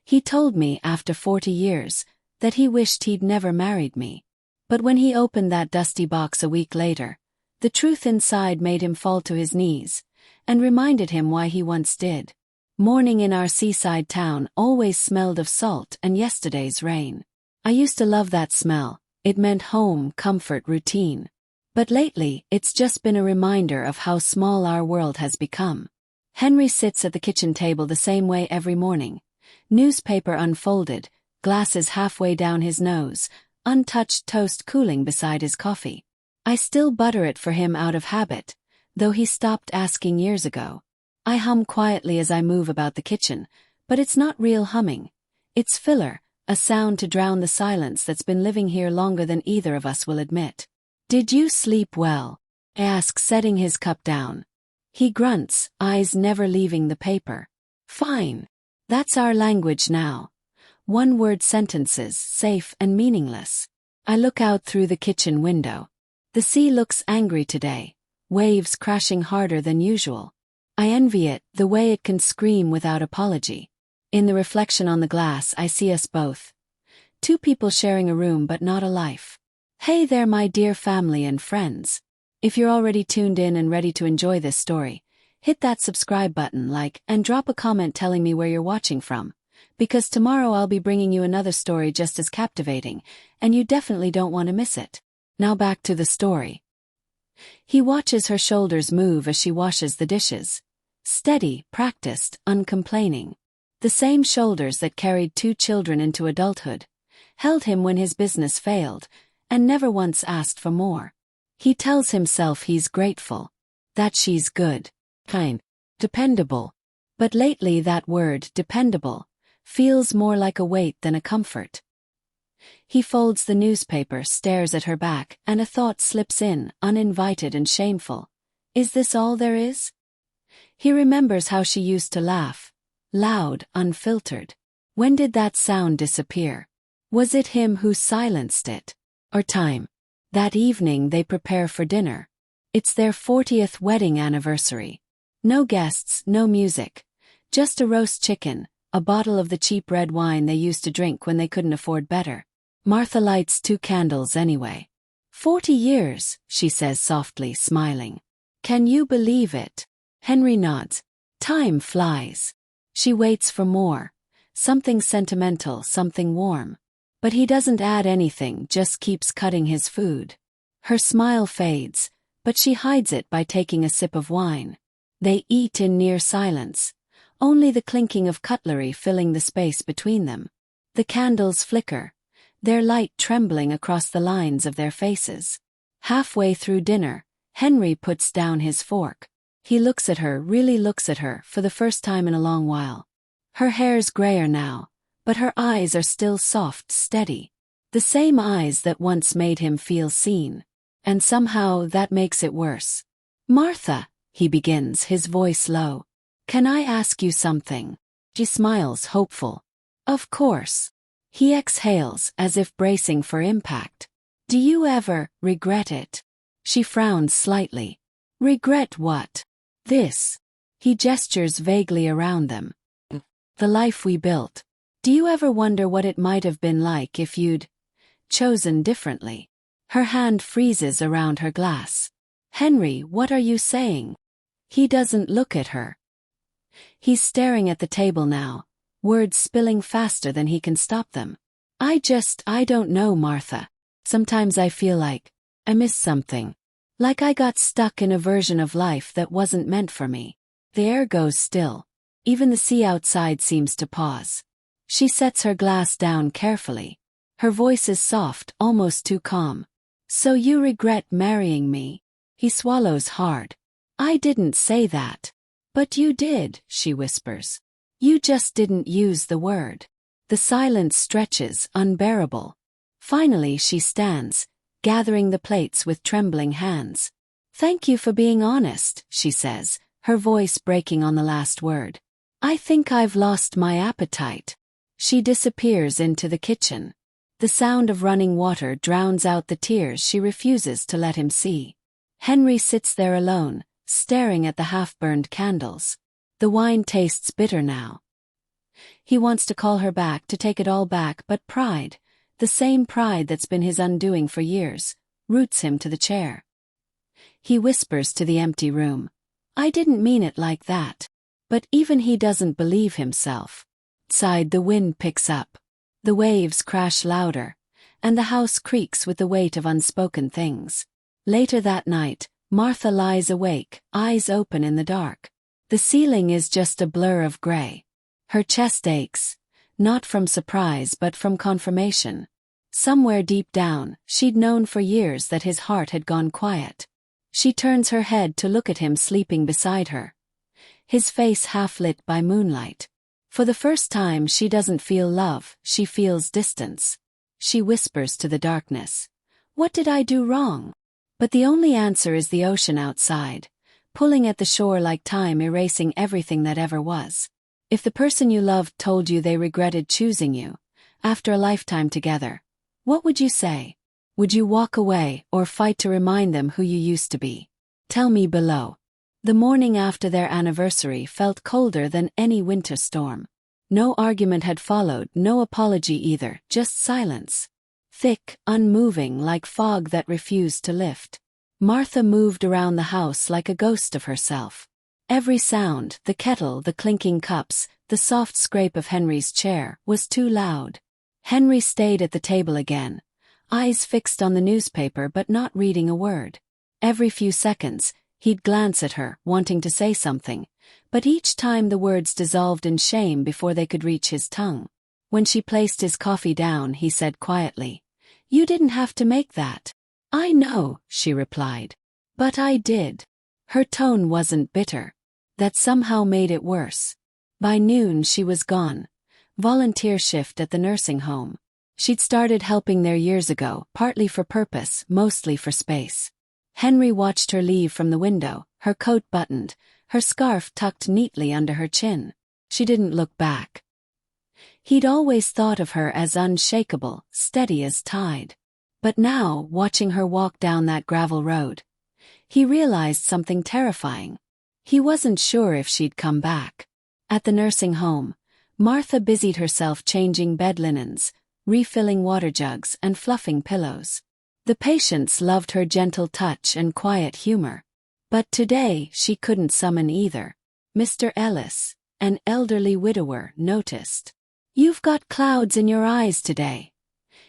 He told me after 40 years that he wished he'd never married me. But when he opened that dusty box a week later, the truth inside made him fall to his knees and reminded him why he once did. Morning in our seaside town always smelled of salt and yesterday's rain. I used to love that smell. It meant home, comfort, routine. But lately, it's just been a reminder of how small our world has become. Henry sits at the kitchen table the same way every morning. Newspaper unfolded, glasses halfway down his nose, untouched toast cooling beside his coffee. I still butter it for him out of habit, though he stopped asking years ago. I hum quietly as I move about the kitchen, but it's not real humming. It's filler, a sound to drown the silence that's been living here longer than either of us will admit. "Did you sleep well?" I ask, setting his cup down. He grunts, eyes never leaving the paper. "Fine." That's our language now. One-word sentences, safe and meaningless. I look out through the kitchen window. The sea looks angry today, waves crashing harder than usual. I envy it, the way it can scream without apology. In the reflection on the glass, I see us both. Two people sharing a room but not a life. Hey there, my dear family and friends. If you're already tuned in and ready to enjoy this story, hit that subscribe button, and drop a comment telling me where you're watching from. Because tomorrow I'll be bringing you another story just as captivating, and you definitely don't want to miss it. Now back to the story. He watches her shoulders move as she washes the dishes. Steady, practiced, uncomplaining. The same shoulders that carried 2 children into adulthood, held him when his business failed, and never once asked for more. He tells himself he's grateful, that she's good, kind, dependable. But lately that word, dependable, feels more like a weight than a comfort. He folds the newspaper, stares at her back, and a thought slips in, uninvited and shameful. Is this all there is? He remembers how she used to laugh. Loud, unfiltered. When did that sound disappear? Was it him who silenced it? Or time? That evening they prepare for dinner. It's their 40th wedding anniversary. No guests, no music. Just a roast chicken, a bottle of the cheap red wine they used to drink when they couldn't afford better. Martha lights 2 candles anyway. 40 years, she says softly, smiling. Can you believe it? Henry nods. Time flies. She waits for more. Something sentimental, something warm. But he doesn't add anything, just keeps cutting his food. Her smile fades, but she hides it by taking a sip of wine. They eat in near silence, only the clinking of cutlery filling the space between them. The candles flicker, their light trembling across the lines of their faces. Halfway through dinner, Henry puts down his fork. He looks at her, really looks at her, for the first time in a long while. Her hair's grayer now, but her eyes are still soft, steady. The same eyes that once made him feel seen. And somehow that makes it worse. "Martha," he begins, his voice low. "Can I ask you something?" She smiles, hopeful. "Of course." He exhales, as if bracing for impact. "Do you ever regret it?" She frowns slightly. "Regret what?" "This." He gestures vaguely around them. "The life we built. Do you ever wonder what it might have been like if you'd chosen differently?" Her hand freezes around her glass. "Henry, what are you saying?" He doesn't look at her. He's staring at the table now, words spilling faster than he can stop them. I don't know, Martha. Sometimes I feel like I missed something. Like I got stuck in a version of life that wasn't meant for me." The air goes still. Even the sea outside seems to pause. She sets her glass down carefully. Her voice is soft, almost too calm. "So you regret marrying me?" He swallows hard. "I didn't say that." "But you did," she whispers. "You just didn't use the word." The silence stretches, unbearable. Finally she stands, gathering the plates with trembling hands. "Thank you for being honest," she says, her voice breaking on the last word. "I think I've lost my appetite." She disappears into the kitchen. The sound of running water drowns out the tears she refuses to let him see. Henry sits there alone, staring at the half-burned candles. The wine tastes bitter now. He wants to call her back, to take it all back, but pride, the same pride that's been his undoing for years, roots him to the chair. He whispers to the empty room, "I didn't mean it like that." But even he doesn't believe himself. Outside, the wind picks up. The waves crash louder, and the house creaks with the weight of unspoken things. Later that night, Martha lies awake, eyes open in the dark. The ceiling is just a blur of gray. Her chest aches, not from surprise but from confirmation. Somewhere deep down, she'd known for years that his heart had gone quiet. She turns her head to look at him sleeping beside her, his face half lit by moonlight. For the first time, she doesn't feel love, she feels distance. She whispers to the darkness, "What did I do wrong?" But the only answer is the ocean outside, pulling at the shore like time erasing everything that ever was. If the person you loved told you they regretted choosing you, after a lifetime together, what would you say? Would you walk away or fight to remind them who you used to be? Tell me below. The morning after their anniversary felt colder than any winter storm. No argument had followed, no apology either, just silence. Thick, unmoving, like fog that refused to lift. Martha moved around the house like a ghost of herself. Every sound, the kettle, the clinking cups, the soft scrape of Henry's chair, was too loud. Henry stayed at the table again, eyes fixed on the newspaper but not reading a word. Every few seconds, he'd glance at her, wanting to say something, but each time the words dissolved in shame before they could reach his tongue. When she placed his coffee down, he said quietly, "You didn't have to make that." "I know," she replied. "But I did." Her tone wasn't bitter. That somehow made it worse. By noon she was gone. Volunteer shift at the nursing home. She'd started helping there years ago, partly for purpose, mostly for space. Henry watched her leave from the window, her coat buttoned, her scarf tucked neatly under her chin. She didn't look back. He'd always thought of her as unshakable, steady as tide. But now, watching her walk down that gravel road, he realized something terrifying. He wasn't sure if she'd come back. At the nursing home, Martha busied herself changing bed linens, refilling water jugs, and fluffing pillows. The patients loved her gentle touch and quiet humor. But today she couldn't summon either. Mr. Ellis, an elderly widower, noticed. "You've got clouds in your eyes today,"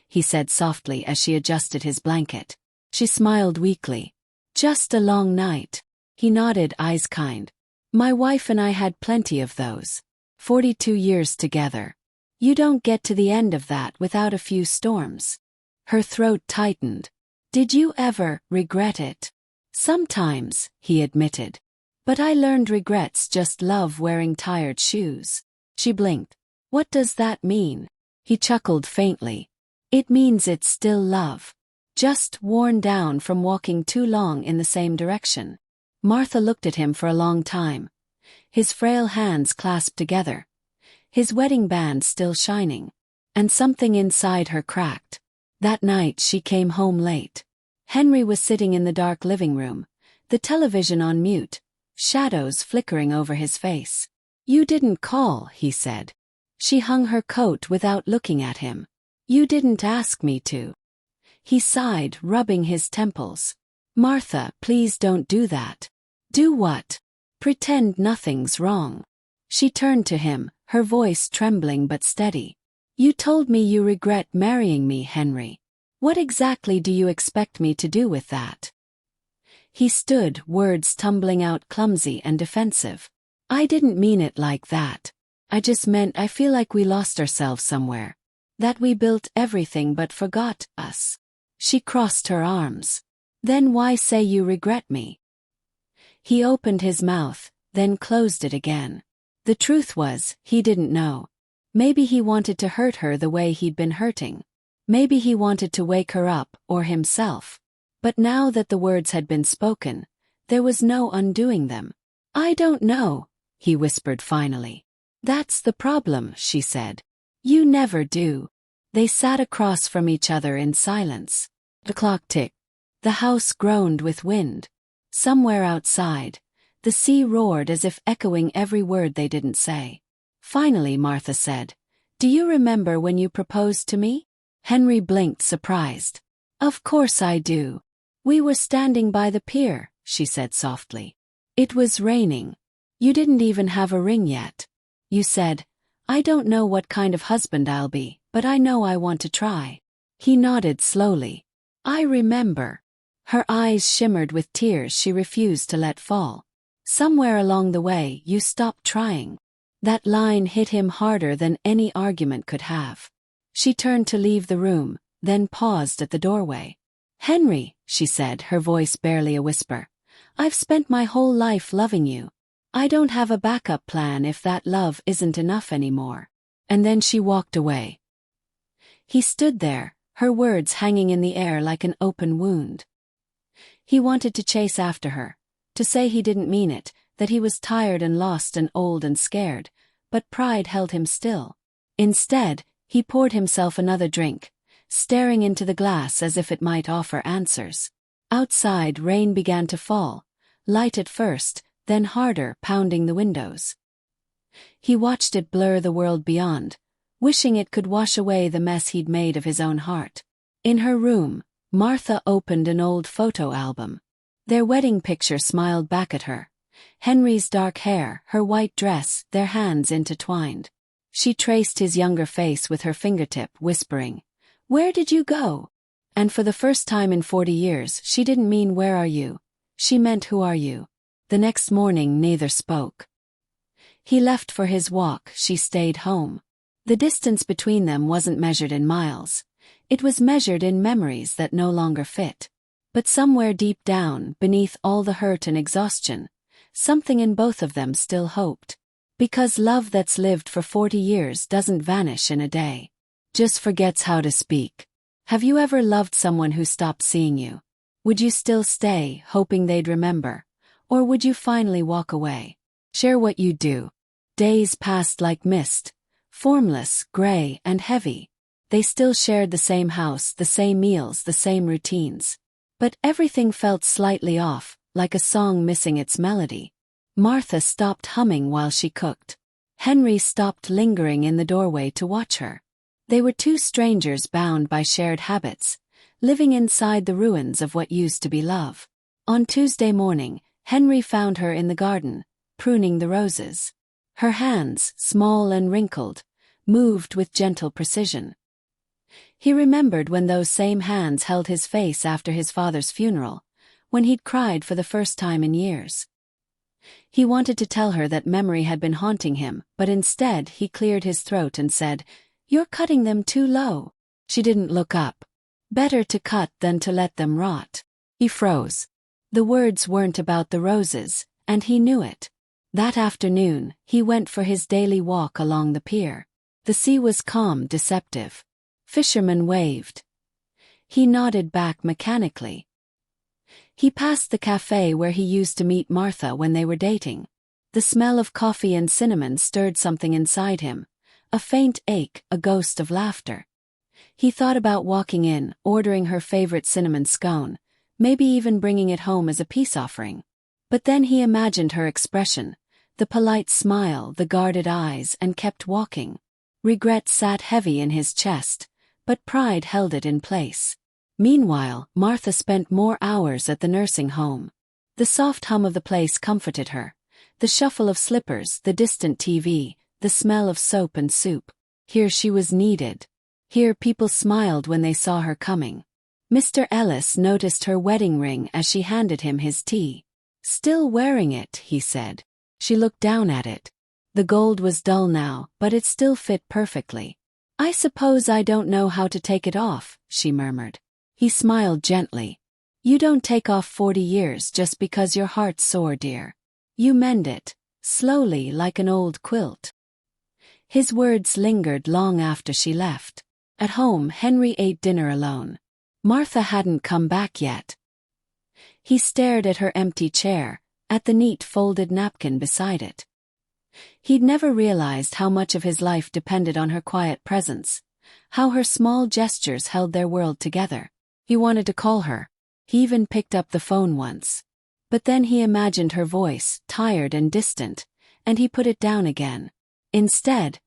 he said softly as she adjusted his blanket. She smiled weakly. "Just a long night." He nodded, eyes kind. "My wife and I had plenty of those. 42 years together. You don't get to the end of that without a few storms." Her throat tightened. "Did you ever regret it?" "Sometimes," he admitted. "But I learned regrets just love wearing tired shoes." She blinked. "What does that mean?" He chuckled faintly. "It means it's still love. Just worn down from walking too long in the same direction." Martha looked at him for a long time. His frail hands clasped together. His wedding band still shining. And something inside her cracked. That night she came home late. Henry was sitting in the dark living room, the television on mute, shadows flickering over his face. "You didn't call," he said. She hung her coat without looking at him. "You didn't ask me to." He sighed, rubbing his temples. "Martha, please don't do that." "Do what?" "Pretend nothing's wrong." She turned to him, her voice trembling but steady. "You told me you regret marrying me, Henry. What exactly do you expect me to do with that?" He stood, words tumbling out clumsy and defensive. "I didn't mean it like that. I just meant I feel like we lost ourselves somewhere. That we built everything but forgot us." She crossed her arms. "Then why say you regret me?" He opened his mouth, then closed it again. The truth was, he didn't know. Maybe he wanted to hurt her the way he'd been hurting. Maybe he wanted to wake her up, or himself. But now that the words had been spoken, there was no undoing them. "I don't know," he whispered finally. "That's the problem," she said. "You never do." They sat across from each other in silence. The clock ticked. The house groaned with wind. Somewhere outside, the sea roared as if echoing every word they didn't say. Finally, Martha said, "Do you remember when you proposed to me?" Henry blinked, surprised. "Of course I do. We were standing by the pier," she said softly. "It was raining. You didn't even have a ring yet. You said, 'I don't know what kind of husband I'll be, but I know I want to try.'" He nodded slowly. "I remember." Her eyes shimmered with tears she refused to let fall. "Somewhere along the way, you stopped trying." That line hit him harder than any argument could have. She turned to leave the room, then paused at the doorway. "Henry," she said, her voice barely a whisper, "I've spent my whole life loving you. I don't have a backup plan if that love isn't enough anymore." And then she walked away. He stood there, her words hanging in the air like an open wound. He wanted to chase after her, to say he didn't mean it, that he was tired and lost and old and scared, but pride held him still. Instead, he poured himself another drink, staring into the glass as if it might offer answers. Outside, rain began to fall, light at first, then harder, pounding the windows. He watched it blur the world beyond, wishing it could wash away the mess he'd made of his own heart. In her room, Martha opened an old photo album. Their wedding picture smiled back at her. Henry's dark hair, her white dress, their hands intertwined. She traced his younger face with her fingertip, whispering, "Where did you go?" And for the first time in 40 years, she didn't mean "Where are you?" She meant "Who are you?" The next morning, neither spoke. He left for his walk, she stayed home. The distance between them wasn't measured in miles. It was measured in memories that no longer fit. But somewhere deep down, beneath all the hurt and exhaustion, something in both of them still hoped. Because love that's lived for 40 years doesn't vanish in a day. Just forgets how to speak. Have you ever loved someone who stopped seeing you? Would you still stay, hoping they'd remember? Or would you finally walk away? Share what you do. Days passed like mist, formless, gray, and heavy. They still shared the same house, the same meals, the same routines. But everything felt slightly off, like a song missing its melody. Martha stopped humming while she cooked. Henry stopped lingering in the doorway to watch her. They were two strangers bound by shared habits, living inside the ruins of what used to be love. On Tuesday morning, Henry found her in the garden, pruning the roses. Her hands, small and wrinkled, moved with gentle precision. He remembered when those same hands held his face after his father's funeral, when he'd cried for the first time in years. He wanted to tell her that memory had been haunting him, but instead he cleared his throat and said, "You're cutting them too low." She didn't look up. Better to cut than to let them rot. He froze. The words weren't about the roses, and he knew it. That afternoon, he went for his daily walk along the pier. The sea was calm, deceptive. Fishermen waved. He nodded back mechanically. He passed the cafe where he used to meet Martha when they were dating. The smell of coffee and cinnamon stirred something inside him, a faint ache, a ghost of laughter. He thought about walking in, ordering her favorite cinnamon scone, maybe even bringing it home as a peace offering. But then he imagined her expression, the polite smile, the guarded eyes, and kept walking. Regret sat heavy in his chest, but pride held it in place. Meanwhile, Martha spent more hours at the nursing home. The soft hum of the place comforted her. The shuffle of slippers, the distant TV, the smell of soap and soup. Here she was needed. Here people smiled when they saw her coming. Mr. Ellis noticed her wedding ring as she handed him his tea. "Still wearing it," he said. She looked down at it. The gold was dull now, but it still fit perfectly. "I suppose I don't know how to take it off," she murmured. He smiled gently. "You don't take off 40 years just because your heart's sore, dear. You mend it, slowly like an old quilt." His words lingered long after she left. At home, Henry ate dinner alone. Martha hadn't come back yet. He stared at her empty chair, at the neat folded napkin beside it. He'd never realized how much of his life depended on her quiet presence, how her small gestures held their world together. He wanted to call her. He even picked up the phone once. But then he imagined her voice, tired and distant, and he put it down again. Instead,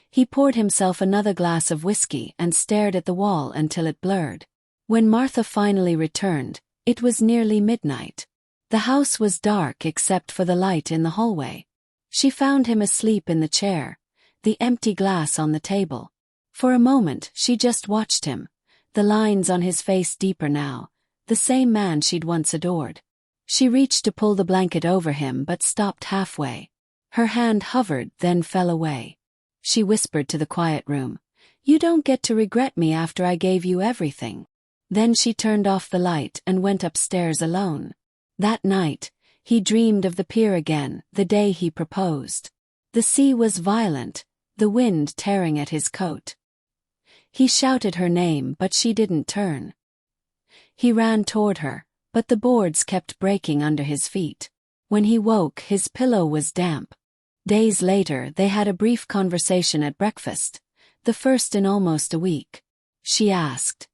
he poured himself another glass of whiskey and stared at the wall until it blurred. When Martha finally returned, it was nearly midnight. The house was dark except for the light in the hallway. She found him asleep in the chair, the empty glass on the table. For a moment she just watched him, the lines on his face deeper now, the same man she'd once adored. She reached to pull the blanket over him but stopped halfway. Her hand hovered, then fell away. She whispered to the quiet room, "You don't get to regret me after I gave you everything." Then she turned off the light and went upstairs alone. That night, he dreamed of the pier again, the day he proposed. The sea was violent, the wind tearing at his coat. He shouted her name but she didn't turn. He ran toward her, but the boards kept breaking under his feet. When he woke, his pillow was damp. Days later, they had a brief conversation at breakfast, the first in almost a week. She asked,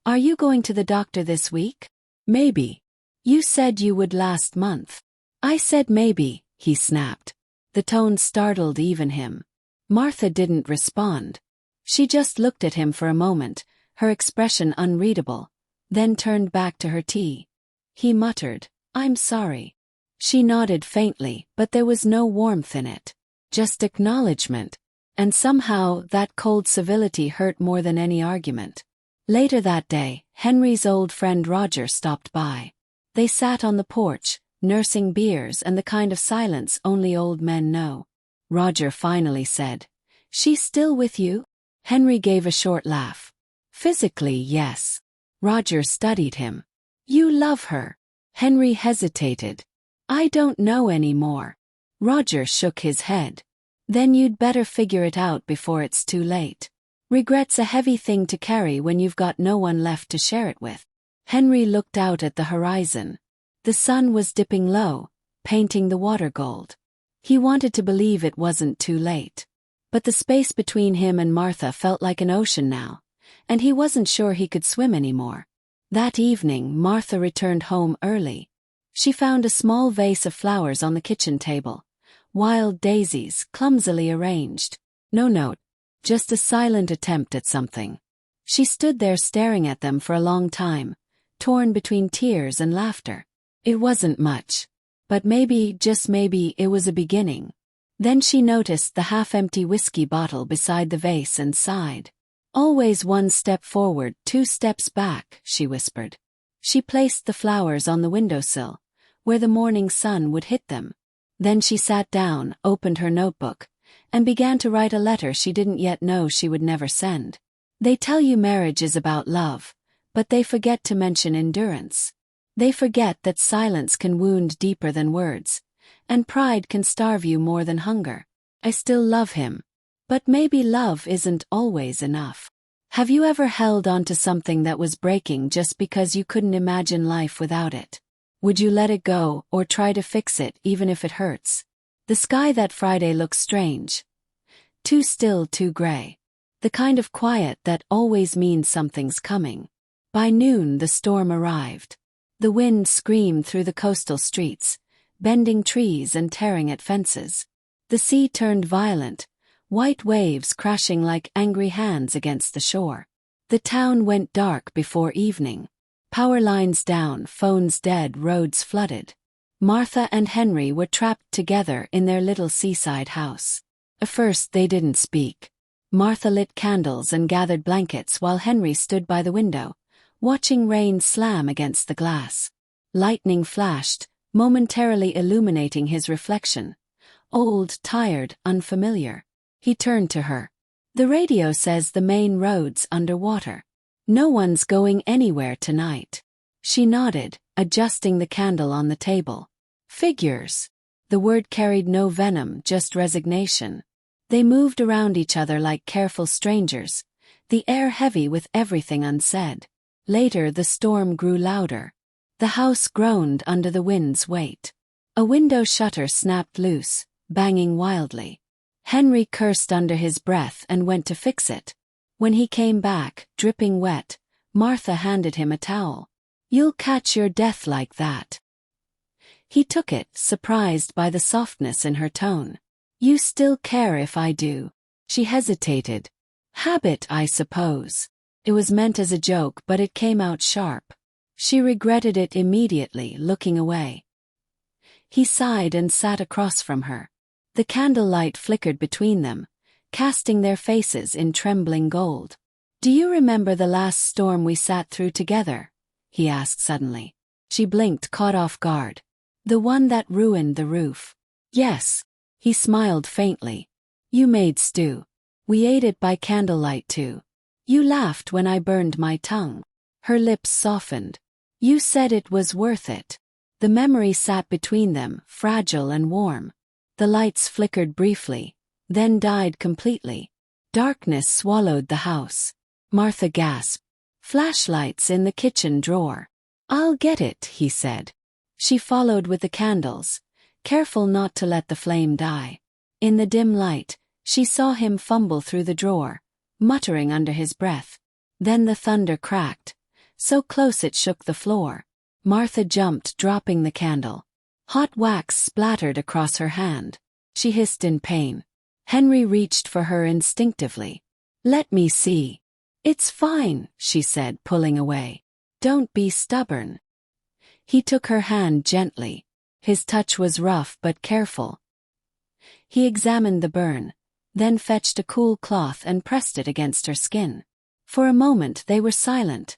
"Are you going to the doctor this week?" "Maybe. You said you would last month." "I said maybe," he snapped. The tone startled even him. Martha didn't respond. She just looked at him for a moment, her expression unreadable, then turned back to her tea. He muttered, "I'm sorry." She nodded faintly, but there was no warmth in it. Just acknowledgement. And somehow that cold civility hurt more than any argument. Later that day, Henry's old friend Roger stopped by. They sat on the porch, nursing beers and the kind of silence only old men know. Roger finally said, "She's still with you?" Henry gave a short laugh. "Physically, yes." Roger studied him. "You love her." Henry hesitated. "I don't know anymore." Roger shook his head. "Then you'd better figure it out before it's too late. Regret's a heavy thing to carry when you've got no one left to share it with." Henry looked out at the horizon. The sun was dipping low, painting the water gold. He wanted to believe it wasn't too late. But the space between him and Martha felt like an ocean now, and he wasn't sure he could swim anymore. That evening, Martha returned home early. She found a small vase of flowers on the kitchen table, wild daisies clumsily arranged. No note, just a silent attempt at something. She stood there staring at them for a long time, torn between tears and laughter. It wasn't much, but maybe, just maybe, it was a beginning. Then she noticed the half-empty whiskey bottle beside the vase and sighed. "Always one step forward, two steps back," she whispered. She placed the flowers on the windowsill, where the morning sun would hit them. Then she sat down, opened her notebook, and began to write a letter she didn't yet know she would never send. They tell you marriage is about love, but they forget to mention endurance. They forget that silence can wound deeper than words, and pride can starve you more than hunger. I still love him. But maybe love isn't always enough. Have you ever held on to something that was breaking just because you couldn't imagine life without it? Would you let it go, or try to fix it even if it hurts? The sky that Friday looked strange. Too still, too gray. The kind of quiet that always means something's coming. By noon the storm arrived. The wind screamed through the coastal streets, bending trees and tearing at fences. The sea turned violent, white waves crashing like angry hands against the shore. The town went dark before evening. Power lines down, phones dead, roads flooded. Martha and Henry were trapped together in their little seaside house. At first they didn't speak. Martha lit candles and gathered blankets while Henry stood by the window, watching rain slam against the glass. Lightning flashed, momentarily illuminating his reflection. Old, tired, unfamiliar. He turned to her. "The radio says the main road's underwater. No one's going anywhere tonight." She nodded, adjusting the candle on the table. "Figures." The word carried no venom, just resignation. They moved around each other like careful strangers, the air heavy with everything unsaid. Later the storm grew louder. The house groaned under the wind's weight. A window shutter snapped loose, banging wildly. Henry cursed under his breath and went to fix it. When he came back, dripping wet, Martha handed him a towel. "You'll catch your death like that." He took it, surprised by the softness in her tone. You still care if I do? She hesitated. Habit, I suppose. It was meant as a joke, but it came out sharp. She regretted it immediately, looking away. He sighed and sat across from her. The candlelight flickered between them, casting their faces in trembling gold. Do you remember the last storm we sat through together? He asked suddenly. She blinked, caught off guard. The one that ruined the roof. Yes. He smiled faintly. You made stew. We ate it by candlelight too. You laughed when I burned my tongue. Her lips softened. You said it was worth it. The memory sat between them, fragile and warm. The lights flickered briefly, then died completely. Darkness swallowed the house. Martha gasped. Flashlights in the kitchen drawer. I'll get it, he said. She followed with the candles, careful not to let the flame die. In the dim light, she saw him fumble through the drawer, muttering under his breath. Then the thunder cracked, so close it shook the floor. Martha jumped, dropping the candle. Hot wax splattered across her hand. She hissed in pain. Henry reached for her instinctively. Let me see. It's fine, she said, pulling away. Don't be stubborn. He took her hand gently. His touch was rough but careful. He examined the burn, then fetched a cool cloth and pressed it against her skin. For a moment they were silent.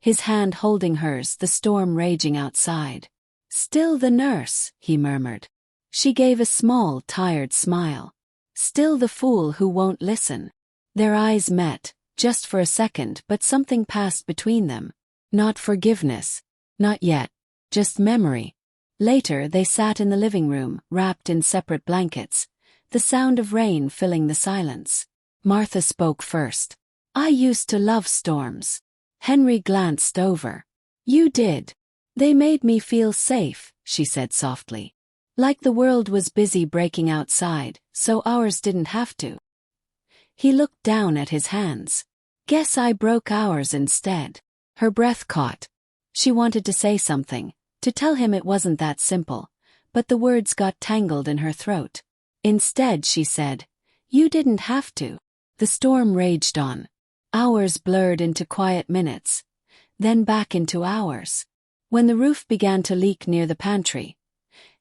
His hand holding hers, the storm raging outside. Still the nurse, he murmured. She gave a small, tired smile. Still the fool who won't listen. Their eyes met, just for a second, but something passed between them. Not forgiveness. Not yet. Just memory. Later they sat in the living room, wrapped in separate blankets, the sound of rain filling the silence. Martha spoke first. I used to love storms. Henry glanced over. You did. They made me feel safe, she said softly. Like the world was busy breaking outside, so ours didn't have to. He looked down at his hands. Guess I broke ours instead. Her breath caught. She wanted to say something, to tell him it wasn't that simple, but the words got tangled in her throat. Instead, she said, You didn't have to. The storm raged on. Hours blurred into quiet minutes, then back into hours. When the roof began to leak near the pantry,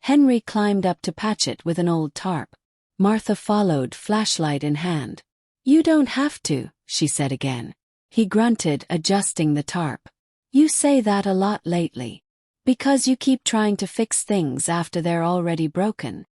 Henry climbed up to patch it with an old tarp. Martha followed, flashlight in hand. You don't have to, she said again. He grunted, adjusting the tarp. You say that a lot lately. Because you keep trying to fix things after they're already broken.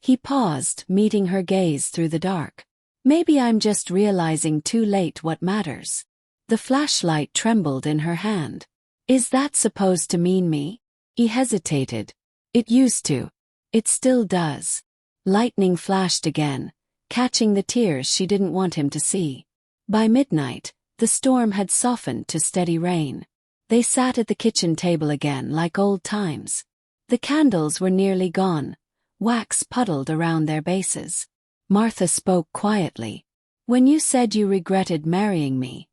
He paused, meeting her gaze through the dark. Maybe I'm just realizing too late what matters. The flashlight trembled in her hand. Is that supposed to mean me? He hesitated. It used to. It still does. Lightning flashed again, catching the tears she didn't want him to see. By midnight, the storm had softened to steady rain. They sat at the kitchen table again like old times. The candles were nearly gone, wax puddled around their bases. Martha spoke quietly. When you said you regretted marrying me,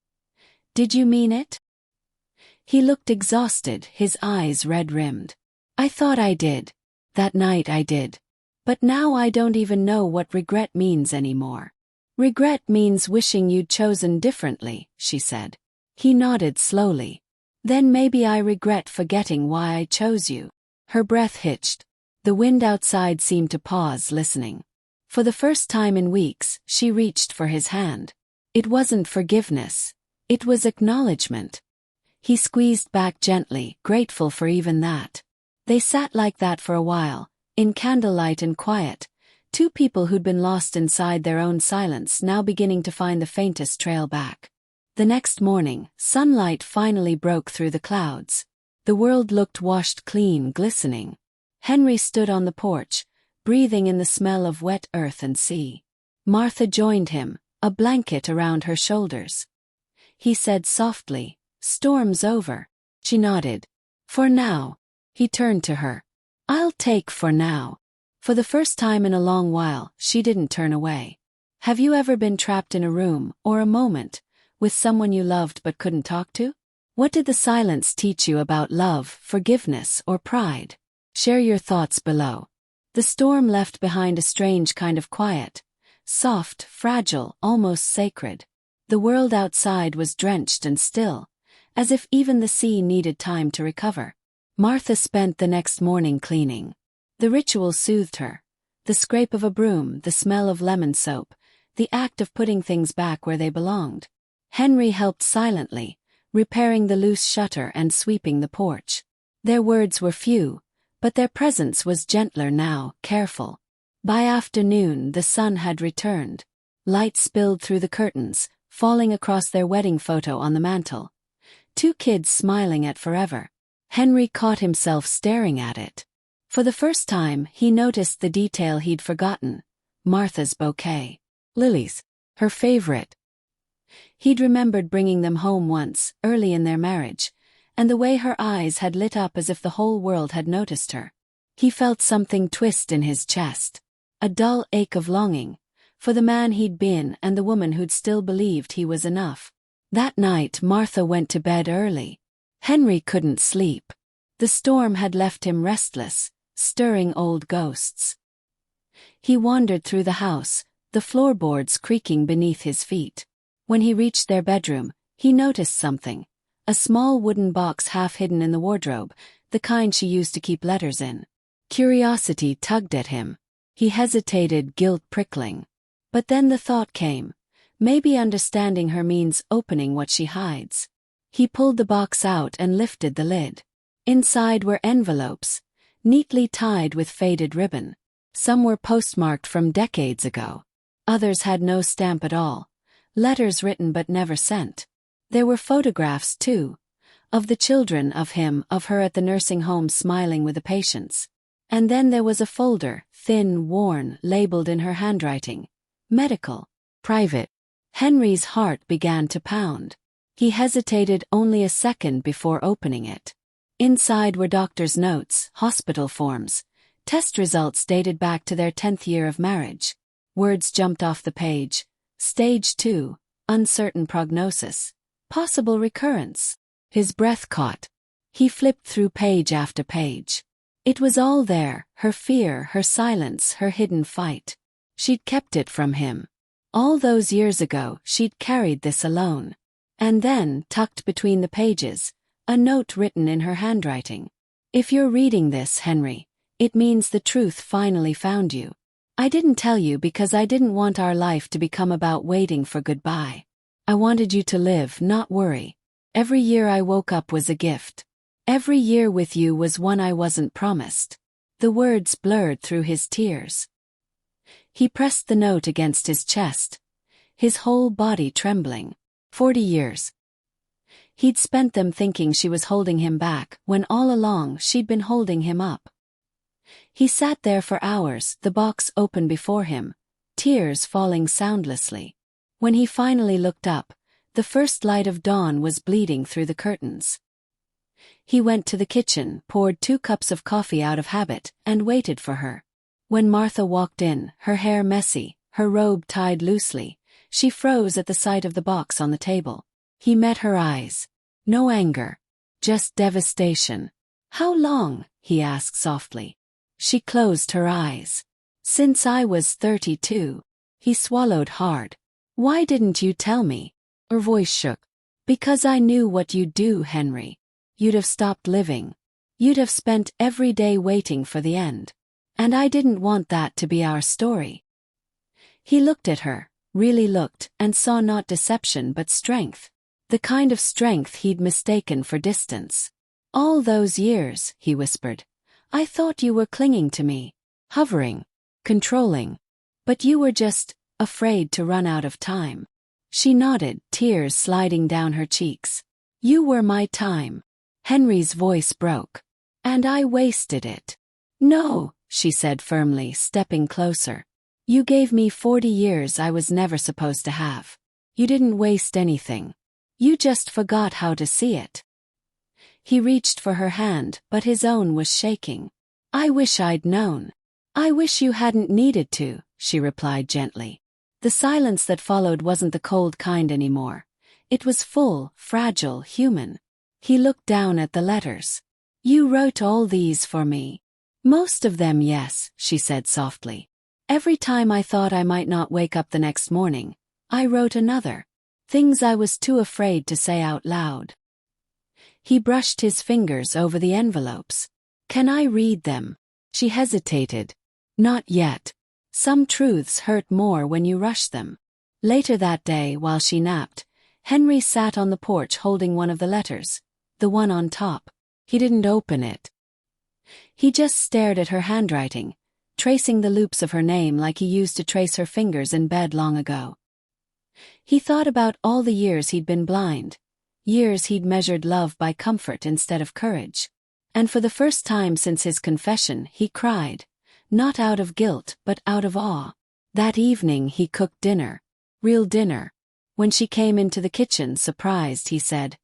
did you mean it? He looked exhausted, his eyes red-rimmed. I thought I did. That night I did. But now I don't even know what regret means anymore. Regret means wishing you'd chosen differently, she said. He nodded slowly. Then maybe I regret forgetting why I chose you. Her breath hitched. The wind outside seemed to pause, listening. For the first time in weeks, she reached for his hand. It wasn't forgiveness. It was acknowledgement. He squeezed back gently, grateful for even that. They sat like that for a while, in candlelight and quiet, two people who'd been lost inside their own silence now beginning to find the faintest trail back. The next morning, sunlight finally broke through the clouds. The world looked washed clean, glistening. Henry stood on the porch, breathing in the smell of wet earth and sea. Martha joined him, a blanket around her shoulders. He said softly, Storm's over. She nodded. For now. He turned to her. I'll take for now. For the first time in a long while, she didn't turn away. Have you ever been trapped in a room, or a moment, with someone you loved but couldn't talk to? What did the silence teach you about love, forgiveness, or pride? Share your thoughts below. The storm left behind a strange kind of quiet, soft, fragile, almost sacred. The world outside was drenched and still, as if even the sea needed time to recover. Martha spent the next morning cleaning. The ritual soothed her. The scrape of a broom, the smell of lemon soap, the act of putting things back where they belonged. Henry helped silently, repairing the loose shutter and sweeping the porch. Their words were few, but their presence was gentler now, careful. By afternoon the sun had returned. Light spilled through the curtains, falling across their wedding photo on the mantel. Two kids smiling at forever. Henry caught himself staring at it. For the first time, he noticed the detail he'd forgotten. Martha's bouquet. Lilies. Her favorite. He'd remembered bringing them home once, early in their marriage, and the way her eyes had lit up as if the whole world had noticed her. He felt something twist in his chest. A dull ache of longing, for the man he'd been and the woman who'd still believed he was enough. That night Martha went to bed early. Henry couldn't sleep. The storm had left him restless, stirring old ghosts. He wandered through the house, the floorboards creaking beneath his feet. When he reached their bedroom, he noticed something. A small wooden box half hidden in the wardrobe, the kind she used to keep letters in. Curiosity tugged at him. He hesitated, guilt prickling. But then the thought came. Maybe understanding her means opening what she hides. He pulled the box out and lifted the lid. Inside were envelopes, neatly tied with faded ribbon. Some were postmarked from decades ago. Others had no stamp at all. Letters written but never sent. There were photographs, too. Of the children, of him, of her at the nursing home smiling with the patients. And then there was a folder, thin, worn, labeled in her handwriting. Medical. Private. Henry's heart began to pound. He hesitated only a second before opening it. Inside were doctor's notes, hospital forms, test results dated back to their 10th year of marriage. Words jumped off the page. Stage 2, uncertain prognosis. Possible recurrence. His breath caught. He flipped through page after page. It was all there, her fear, her silence, her hidden fight. She'd kept it from him. All those years ago, she'd carried this alone. And then, tucked between the pages, a note written in her handwriting. If you're reading this, Henry, it means the truth finally found you. I didn't tell you because I didn't want our life to become about waiting for goodbye. I wanted you to live, not worry. Every year I woke up was a gift. Every year with you was one I wasn't promised. The words blurred through his tears. He pressed the note against his chest, his whole body trembling. 40 years. He'd spent them thinking she was holding him back, when all along she'd been holding him up. He sat there for hours, the box open before him, tears falling soundlessly. When he finally looked up, the first light of dawn was bleeding through the curtains. He went to the kitchen, poured 2 cups of coffee out of habit, and waited for her. When Martha walked in, her hair messy, her robe tied loosely, she froze at the sight of the box on the table. He met her eyes. No anger. Just devastation. How long? He asked softly. She closed her eyes. Since I was 32. He swallowed hard. Why didn't you tell me? Her voice shook. Because I knew what you'd do, Henry. You'd have stopped living. You'd have spent every day waiting for the end. And I didn't want that to be our story. He looked at her, really looked, and saw not deception but strength. The kind of strength he'd mistaken for distance. All those years, he whispered. I thought you were clinging to me. Hovering. Controlling. But you were just afraid to run out of time. She nodded, tears sliding down her cheeks. You were my time. Henry's voice broke. And I wasted it. No, she said firmly, stepping closer. You gave me 40 years I was never supposed to have. You didn't waste anything. You just forgot how to see it. He reached for her hand, but his own was shaking. I wish I'd known. I wish you hadn't needed to, she replied gently. The silence that followed wasn't the cold kind anymore. It was full, fragile, human. He looked down at the letters. You wrote all these for me. Most of them, yes, she said softly. Every time I thought I might not wake up the next morning, I wrote another. Things I was too afraid to say out loud. He brushed his fingers over the envelopes. Can I read them? She hesitated. Not yet. Some truths hurt more when you rush them. Later that day, while she napped, Henry sat on the porch holding one of the letters, the one on top. He didn't open it. He just stared at her handwriting, tracing the loops of her name like he used to trace her fingers in bed long ago. He thought about all the years he'd been blind, years he'd measured love by comfort instead of courage. And for the first time since his confession, he cried, not out of guilt but out of awe. That evening he cooked dinner. Real dinner. When she came into the kitchen surprised, he said,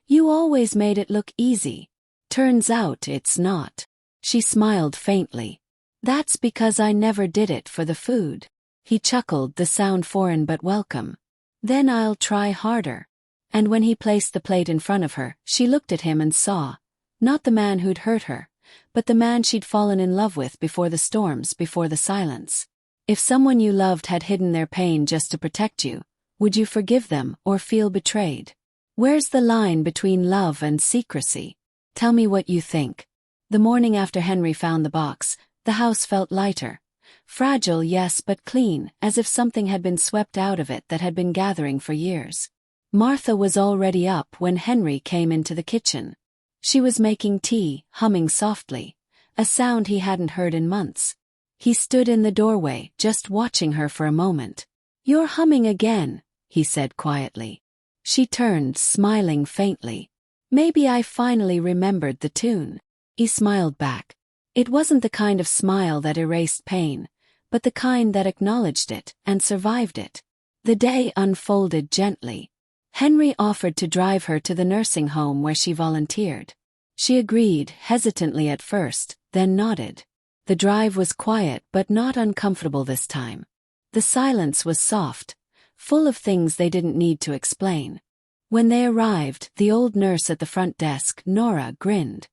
"You always made it look easy. Turns out it's not." She smiled faintly. "That's because I never did it for the food." He chuckled, the sound foreign but welcome. "Then I'll try harder." And when he placed the plate in front of her, she looked at him and saw, not the man who'd hurt her, but the man she'd fallen in love with before the storms, before the silence. If someone you loved had hidden their pain just to protect you, would you forgive them or feel betrayed? Where's the line between love and secrecy? Tell me what you think. The morning after Henry found the box, the house felt lighter. Fragile, yes, but clean, as if something had been swept out of it that had been gathering for years. Martha was already up when Henry came into the kitchen. She was making tea, humming softly, a sound he hadn't heard in months. He stood in the doorway, just watching her for a moment. "You're humming again," he said quietly. She turned, smiling faintly. "Maybe I finally remembered the tune." He smiled back. It wasn't the kind of smile that erased pain, but the kind that acknowledged it and survived it. The day unfolded gently. Henry offered to drive her to the nursing home where she volunteered. She agreed, hesitantly at first, then nodded. The drive was quiet but not uncomfortable this time. The silence was soft, full of things they didn't need to explain. When they arrived, the old nurse at the front desk, Nora, grinned.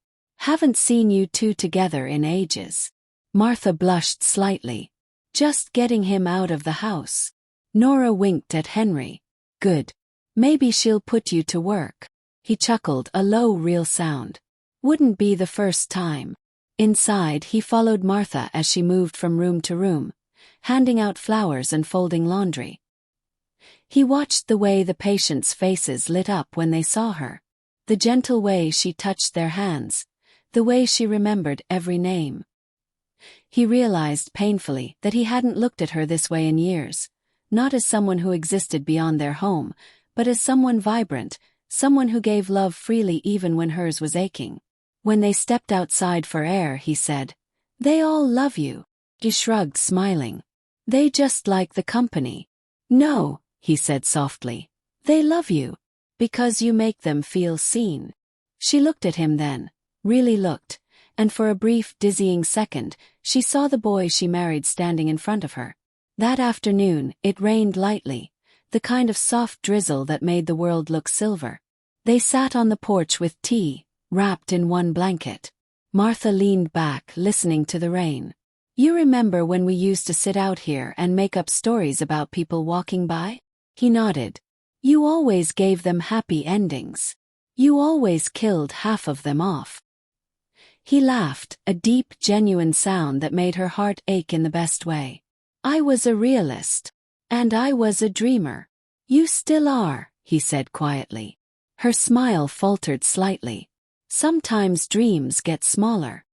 "Haven't seen you two together in ages." Martha blushed slightly. "Just getting him out of the house." Nora winked at Henry. "Good. Maybe she'll put you to work." He chuckled, a low, real sound. "Wouldn't be the first time." Inside, he followed Martha as she moved from room to room, handing out flowers and folding laundry. He watched the way the patients' faces lit up when they saw her, the gentle way she touched their hands, the way she remembered every name. He realized painfully that he hadn't looked at her this way in years, not as someone who existed beyond their home, but as someone vibrant, someone who gave love freely even when hers was aching. When they stepped outside for air, he said, "They all love you." She shrugged, smiling. "They just like the company." "No," he said softly. "They love you. Because you make them feel seen." She looked at him then, really looked, and for a brief, dizzying second, she saw the boy she married standing in front of her. That afternoon, it rained lightly, the kind of soft drizzle that made the world look silver. They sat on the porch with tea, wrapped in one blanket. Martha leaned back, listening to the rain. "You remember when we used to sit out here and make up stories about people walking by?" He nodded. "You always gave them happy endings. You always killed half of them off." He laughed, a deep, genuine sound that made her heart ache in the best way. "I was a realist. And I was a dreamer." "You still are," he said quietly. Her smile faltered slightly. "Sometimes dreams get smaller."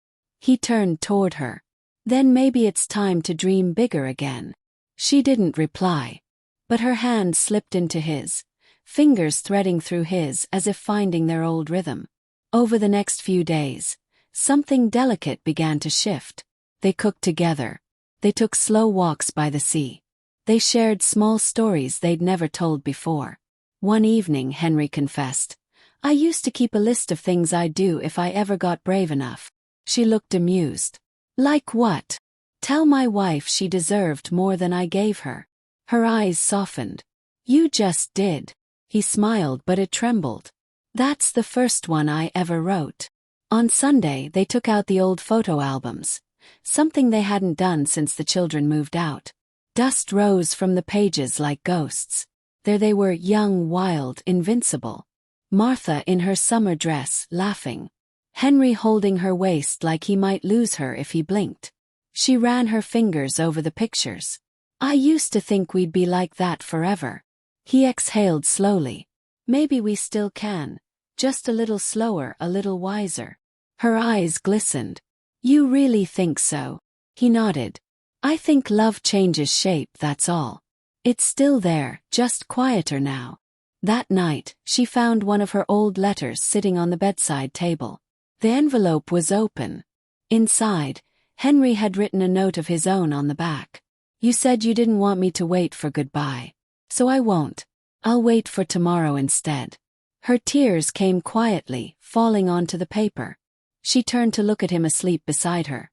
He turned toward her. "Then maybe it's time to dream bigger again." She didn't reply. But her hand slipped into his, fingers threading through his as if finding their old rhythm. Over the next few days, something delicate began to shift. They cooked together. They took slow walks by the sea. They shared small stories they'd never told before. One evening, Henry confessed, "I used to keep a list of things I'd do if I ever got brave enough." She looked amused. "Like what?" "Tell my wife she deserved more than I gave her." Her eyes softened. "You just did." He smiled, but it trembled. "That's the first one I ever wrote." On Sunday, they took out the old photo albums, something they hadn't done since the children moved out. Dust rose from the pages like ghosts. There they were, young, wild, invincible. Martha in her summer dress, laughing. Henry holding her waist like he might lose her if he blinked. She ran her fingers over the pictures. I used to think we'd be like that forever. He exhaled slowly. Maybe we still can. Just a little slower, a little wiser. Her eyes glistened. You really think so? He nodded. I think love changes shape, that's all. It's still there, just quieter now. That night, she found one of her old letters sitting on the bedside table. The envelope was open. Inside, Henry had written a note of his own on the back. You said you didn't want me to wait for goodbye. So I won't. I'll wait for tomorrow instead. Her tears came quietly, falling onto the paper. She turned to look at him asleep beside her.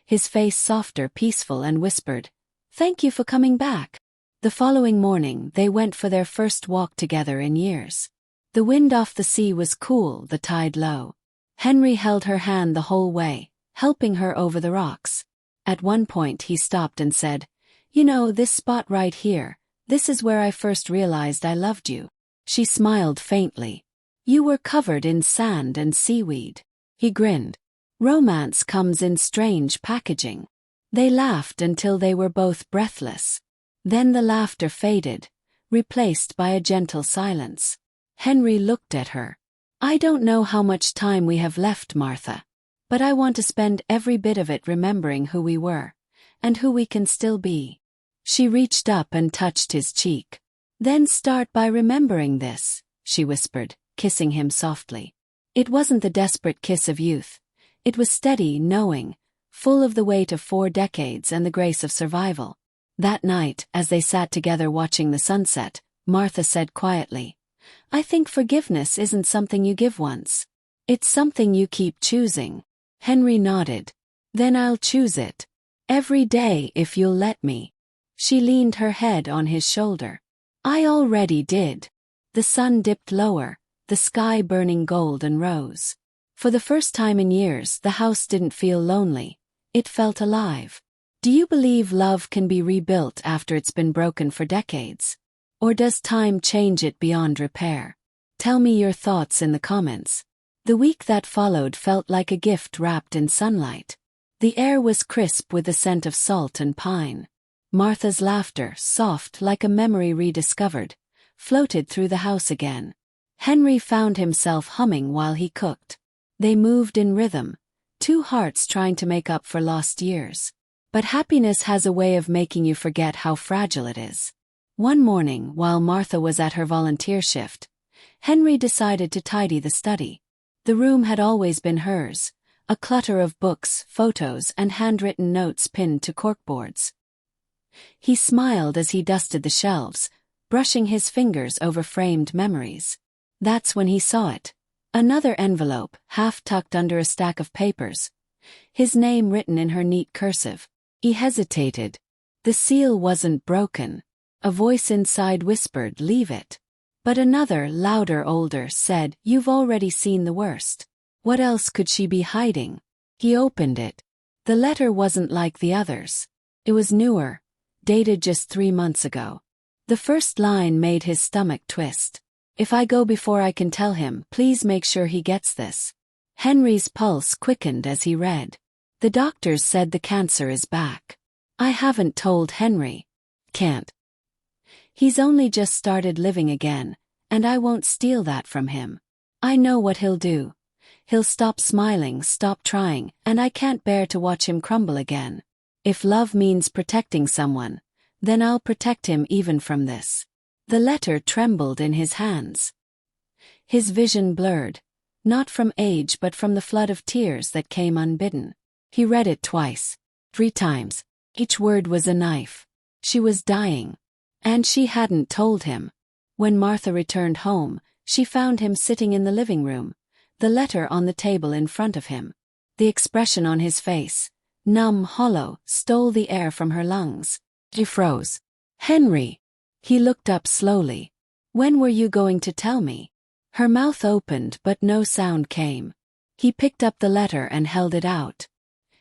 His face softer, peaceful, and whispered, "Thank you for coming back." The following morning, they went for their first walk together in years. The wind off the sea was cool, the tide low. Henry held her hand the whole way, helping her over the rocks. At one point he stopped and said, "You know, this spot right here, this is where I first realized I loved you." She smiled faintly. "You were covered in sand and seaweed." He grinned. "Romance comes in strange packaging." They laughed until they were both breathless. Then the laughter faded, replaced by a gentle silence. Henry looked at her. "I don't know how much time we have left, Martha. But I want to spend every bit of it remembering who we were, and who we can still be." She reached up and touched his cheek. "Then start by remembering this," she whispered, kissing him softly. It wasn't the desperate kiss of youth. It was steady, knowing, full of the weight of 4 decades and the grace of survival. That night, as they sat together watching the sunset, Martha said quietly, "I think forgiveness isn't something you give once. It's something you keep choosing." Henry nodded. "Then I'll choose it. Every day if you'll let me." She leaned her head on his shoulder. "I already did." The sun dipped lower, the sky burning gold and rose. For the first time in years, the house didn't feel lonely. It felt alive. Do you believe love can be rebuilt after it's been broken for decades? Or does time change it beyond repair? Tell me your thoughts in the comments. The week that followed felt like a gift wrapped in sunlight. The air was crisp with the scent of salt and pine. Martha's laughter, soft like a memory rediscovered, floated through the house again. Henry found himself humming while he cooked. They moved in rhythm, 2 hearts trying to make up for lost years. But happiness has a way of making you forget how fragile it is. One morning, while Martha was at her volunteer shift, Henry decided to tidy the study. The room had always been hers, a clutter of books, photos, and handwritten notes pinned to corkboards. He smiled as he dusted the shelves, brushing his fingers over framed memories. That's when he saw it. Another envelope, half tucked under a stack of papers. His name written in her neat cursive. He hesitated. The seal wasn't broken. A voice inside whispered, "Leave it." But another, louder, older, said, "You've already seen the worst. What else could she be hiding?" He opened it. The letter wasn't like the others. It was newer, dated just 3 months ago. The first line made his stomach twist. "If I go before I can tell him, please make sure he gets this." Henry's pulse quickened as he read. "The doctors said the cancer is back. I haven't told Henry. Can't. He's only just started living again, and I won't steal that from him. I know what he'll do. He'll stop smiling, stop trying, and I can't bear to watch him crumble again. If love means protecting someone, then I'll protect him even from this." The letter trembled in his hands. His vision blurred, not from age but from the flood of tears that came unbidden. He read it twice, 3 times. Each word was a knife. She was dying. And she hadn't told him. When Martha returned home, she found him sitting in the living room, the letter on the table in front of him. The expression on his face, numb, hollow, stole the air from her lungs. She froze. "Henry!" He looked up slowly. "When were you going to tell me?" Her mouth opened but no sound came. He picked up the letter and held it out.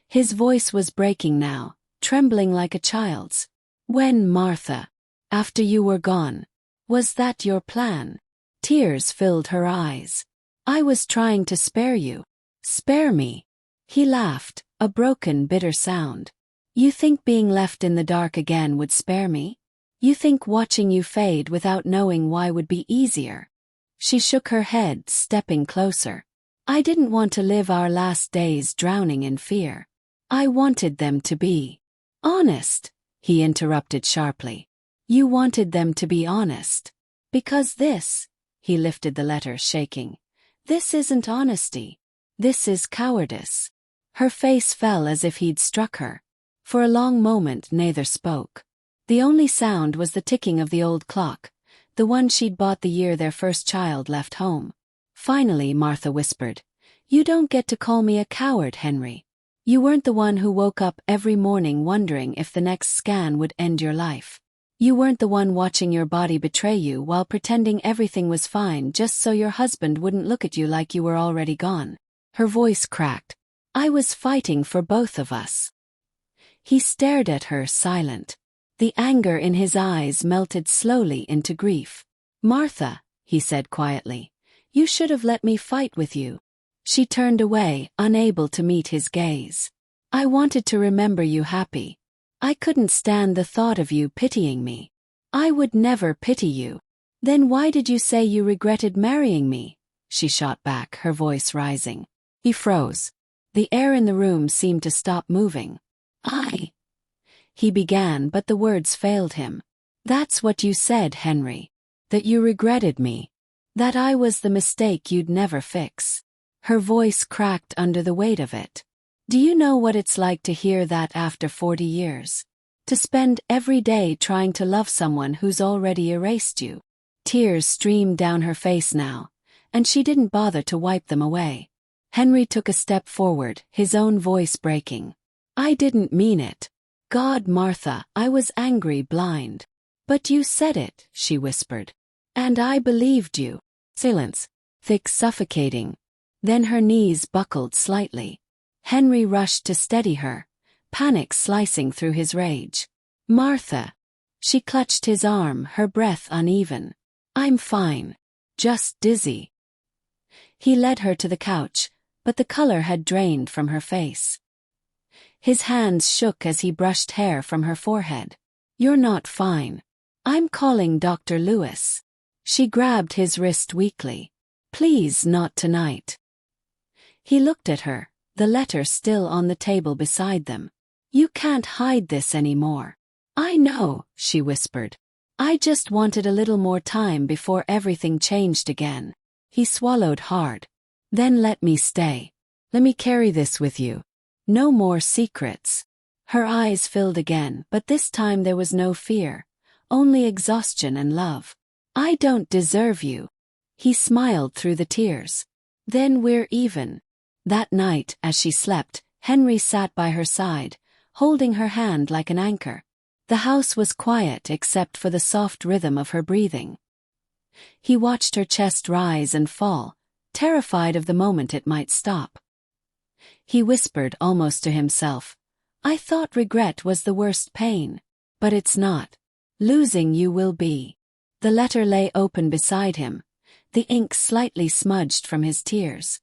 His voice was breaking now, trembling like a child's. When, Martha? After you were gone. Was that your plan? Tears filled her eyes. I was trying to spare you. Spare me. He laughed, a broken, bitter sound. You think being left in the dark again would spare me? You think watching you fade without knowing why would be easier? She shook her head, stepping closer. I didn't want to live our last days drowning in fear. I wanted them to be honest, he interrupted sharply. You wanted them to be honest. Because this, he lifted the letter, shaking. This isn't honesty. This is cowardice. Her face fell as if he'd struck her. For a long moment neither spoke. The only sound was the ticking of the old clock, the one she'd bought the year their first child left home. Finally, Martha whispered, You don't get to call me a coward, Henry. You weren't the one who woke up every morning wondering if the next scan would end your life. You weren't the one watching your body betray you while pretending everything was fine just so your husband wouldn't look at you like you were already gone. Her voice cracked. I was fighting for both of us. He stared at her, silent. The anger in his eyes melted slowly into grief. Martha, he said quietly, you should have let me fight with you. She turned away, unable to meet his gaze. I wanted to remember you happy. I couldn't stand the thought of you pitying me. I would never pity you. Then why did you say you regretted marrying me? She shot back, her voice rising. He froze. The air in the room seemed to stop moving. He began, but the words failed him. That's what you said, Henry. That you regretted me. That I was the mistake you'd never fix. Her voice cracked under the weight of it. Do you know what it's like to hear that after 40 years? To spend every day trying to love someone who's already erased you. Tears streamed down her face now, and she didn't bother to wipe them away. Henry took a step forward, his own voice breaking. I didn't mean it. God, Martha, I was angry, blind. But you said it, she whispered. And I believed you. Silence. Thick, suffocating. Then her knees buckled slightly. Henry rushed to steady her, panic slicing through his rage. Martha. She clutched his arm, her breath uneven. I'm fine. Just dizzy. He led her to the couch, but the color had drained from her face. His hands shook as he brushed hair from her forehead. You're not fine. I'm calling Dr. Lewis. She grabbed his wrist weakly. Please, not tonight. He looked at her, the letter still on the table beside them. You can't hide this anymore. I know, she whispered. I just wanted a little more time before everything changed again. He swallowed hard. Then let me stay. Let me carry this with you. No more secrets. Her eyes filled again, but this time there was no fear, only exhaustion and love. I don't deserve you. He smiled through the tears. Then we're even. That night, as she slept, Henry sat by her side, holding her hand like an anchor. The house was quiet except for the soft rhythm of her breathing. He watched her chest rise and fall, terrified of the moment it might stop. He whispered almost to himself, I thought regret was the worst pain. But it's not. Losing you will be. The letter lay open beside him, the ink slightly smudged from his tears.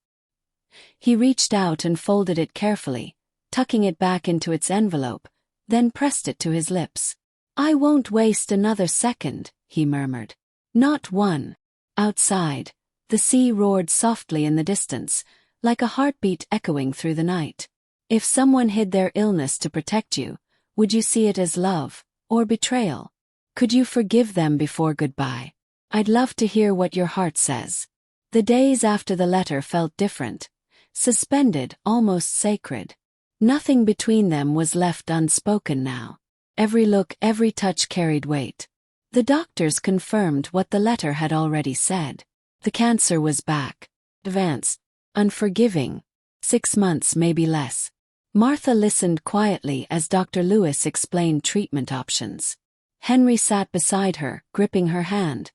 He reached out and folded it carefully, tucking it back into its envelope, then pressed it to his lips. I won't waste another second, he murmured. Not one. Outside, the sea roared softly in the distance, like a heartbeat echoing through the night. If someone hid their illness to protect you, would you see it as love, or betrayal? Could you forgive them before goodbye? I'd love to hear what your heart says. The days after the letter felt different, suspended, almost sacred. Nothing between them was left unspoken now. Every look, every touch carried weight. The doctors confirmed what the letter had already said. The cancer was back. Advanced. Unforgiving. 6 months, maybe less. Martha listened quietly as Dr. Lewis explained treatment options. Henry sat beside her, gripping her hand.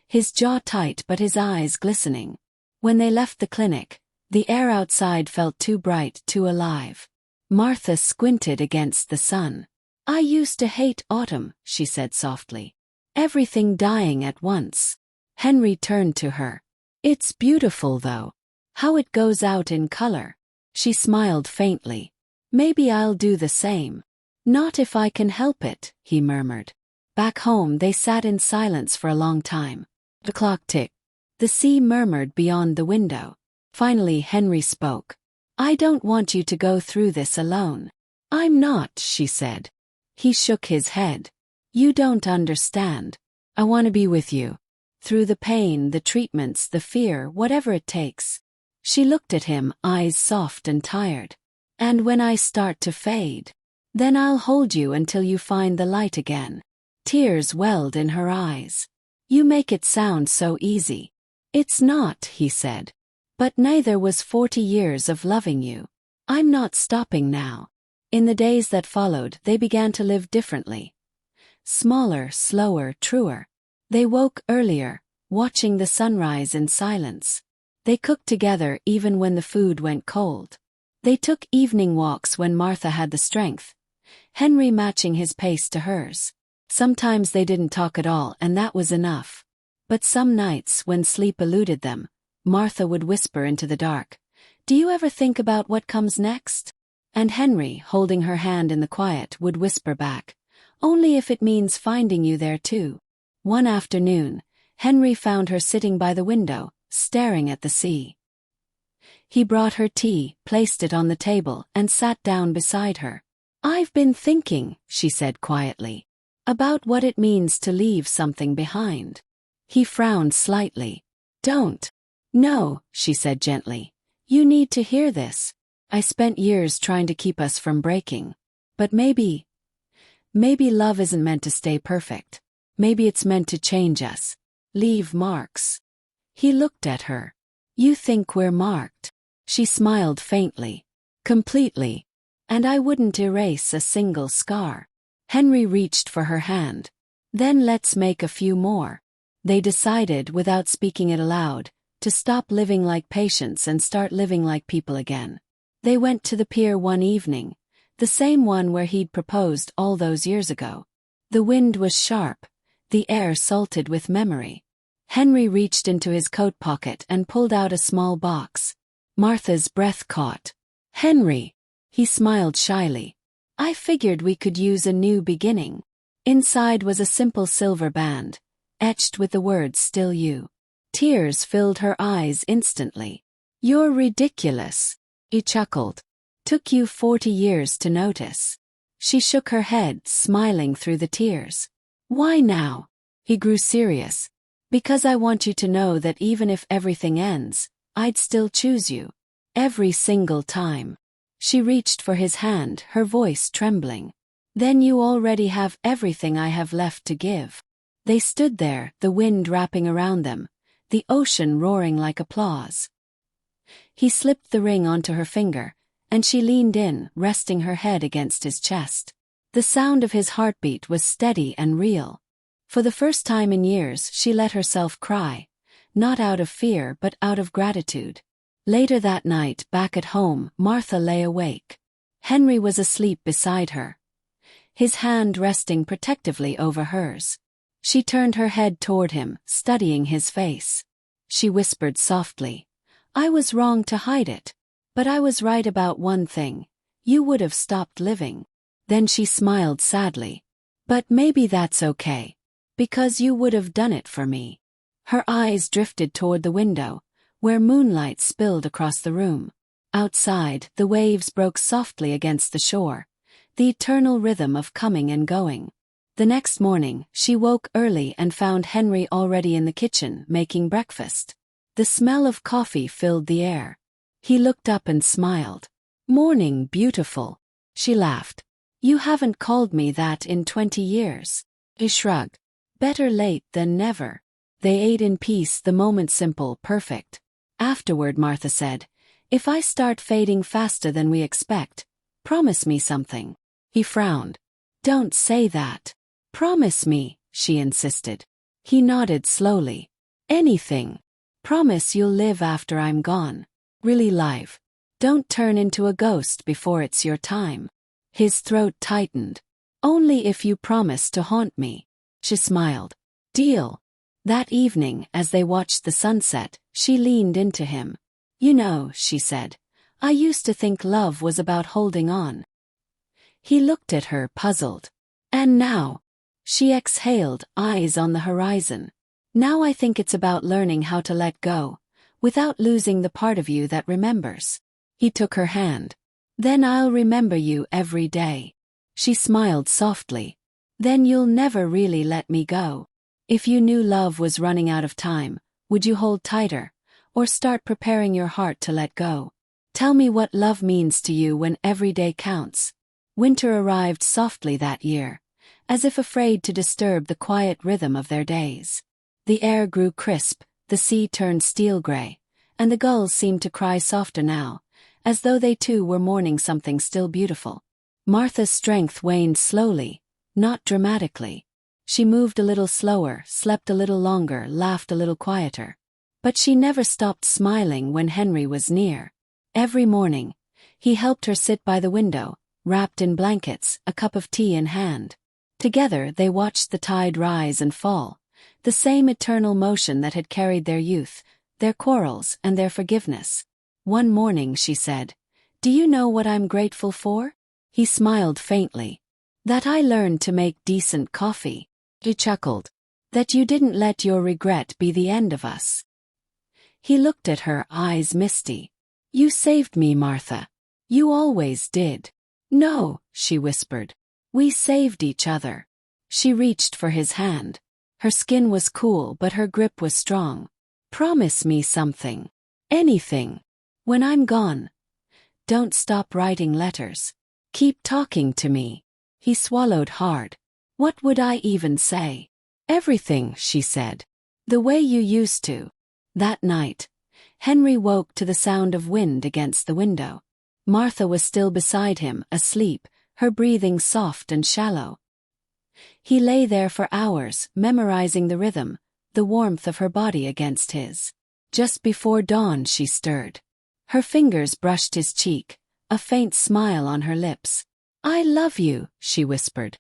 His jaw tight but his eyes glistening. When they left the clinic, the air outside felt too bright, too alive. Martha squinted against the sun. I used to hate autumn, she said softly. Everything dying at once. Henry turned to her. It's beautiful though. How it goes out in color. She smiled faintly. Maybe I'll do the same. Not if I can help it, he murmured. Back home they sat in silence for a long time. The clock ticked. The sea murmured beyond the window. Finally Henry spoke. I don't want you to go through this alone. I'm not, she said. He shook his head. You don't understand. I want to be with you. Through the pain, the treatments, the fear, whatever it takes. She looked at him, eyes soft and tired. And when I start to fade, then I'll hold you until you find the light again. Tears welled in her eyes. You make it sound so easy. It's not, he said. But neither was 40 years of loving you. I'm not stopping now. In the days that followed, they began to live differently. Smaller, slower, truer. They woke earlier, watching the sunrise in silence. They cooked together even when the food went cold. They took evening walks when Martha had the strength, Henry matching his pace to hers. Sometimes they didn't talk at all, and that was enough. But some nights, when sleep eluded them, Martha would whisper into the dark, "Do you ever think about what comes next?" And Henry, holding her hand in the quiet, would whisper back, "Only if it means finding you there too." One afternoon, Henry found her sitting by the window, staring at the sea. He brought her tea, placed it on the table, and sat down beside her. "I've been thinking," she said quietly, "about what it means to leave something behind." He frowned slightly. "Don't." "No," she said gently. "You need to hear this. I spent years trying to keep us from breaking. But maybe love isn't meant to stay perfect. Maybe it's meant to change us. Leave marks." He looked at her. "You think we're marked?" She smiled faintly. "Completely. And I wouldn't erase a single scar." Henry reached for her hand. "Then let's make a few more." They decided, without speaking it aloud, to stop living like patients and start living like people again. They went to the pier one evening, the same one where he'd proposed all those years ago. The wind was sharp, the air salted with memory. Henry reached into his coat pocket and pulled out a small box. Martha's breath caught. "Henry!" He smiled shyly. "I figured we could use a new beginning." Inside was a simple silver band, etched with the words "Still You." Tears filled her eyes instantly. "You're ridiculous," he chuckled. "Took you 40 years to notice." She shook her head, smiling through the tears. "Why now?" He grew serious. "Because I want you to know that even if everything ends, I'd still choose you. Every single time." She reached for his hand, her voice trembling. "Then you already have everything I have left to give." They stood there, the wind wrapping around them, the ocean roaring like applause. He slipped the ring onto her finger, and she leaned in, resting her head against his chest. The sound of his heartbeat was steady and real. For the first time in years, she let herself cry, not out of fear but out of gratitude. Later that night, back at home, Martha lay awake. Henry was asleep beside her, his hand resting protectively over hers. She turned her head toward him, studying his face. She whispered softly, "I was wrong to hide it. But I was right about one thing. You would have stopped living." Then she smiled sadly. "But maybe that's okay. Because you would have done it for me." Her eyes drifted toward the window, where moonlight spilled across the room. Outside, the waves broke softly against the shore, the eternal rhythm of coming and going. The next morning, she woke early and found Henry already in the kitchen, making breakfast. The smell of coffee filled the air. He looked up and smiled. "Morning, beautiful." She laughed. "You haven't called me that in 20 years. He shrugged. "Better late than never." They ate in peace, the moment simple, perfect. Afterward, Martha said, "If I start fading faster than we expect, promise me something." He frowned. "Don't say that." "Promise me," she insisted. He nodded slowly. "Anything. Promise you'll live after I'm gone. Really live." Don't turn into a ghost before it's your time. His throat tightened. Only if you promise to haunt me. She smiled. Deal. That evening, as they watched the sunset, she leaned into him. You know, she said, I used to think love was about holding on. He looked at her, puzzled. And now? She exhaled, eyes on the horizon. Now I think it's about learning how to let go, without losing the part of you that remembers. He took her hand. Then I'll remember you every day. She smiled softly. Then you'll never really let me go. If you knew love was running out of time, would you hold tighter, or start preparing your heart to let go? Tell me what love means to you when every day counts. Winter arrived softly that year, as if afraid to disturb the quiet rhythm of their days. The air grew crisp, the sea turned steel gray, and the gulls seemed to cry softer now, as though they too were mourning something still beautiful. Martha's strength waned slowly, not dramatically. She moved a little slower, slept a little longer, laughed a little quieter. But she never stopped smiling when Henry was near. Every morning, he helped her sit by the window, wrapped in blankets, a cup of tea in hand. Together they watched the tide rise and fall, the same eternal motion that had carried their youth, their quarrels, and their forgiveness. One morning she said, Do you know what I'm grateful for? He smiled faintly. That I learned to make decent coffee. He chuckled. That you didn't let your regret be the end of us. He looked at her, eyes misty. You saved me, Martha. You always did. No, she whispered. We saved each other. She reached for his hand. Her skin was cool, but her grip was strong. Promise me something. Anything. When I'm gone. Don't stop writing letters. Keep talking to me. He swallowed hard. What would I even say? Everything, she said. The way you used to. That night, Henry woke to the sound of wind against the window. Martha was still beside him, asleep, her breathing soft and shallow. He lay there for hours, memorizing the rhythm, the warmth of her body against his. Just before dawn she stirred. Her fingers brushed his cheek, a faint smile on her lips. I love you, she whispered.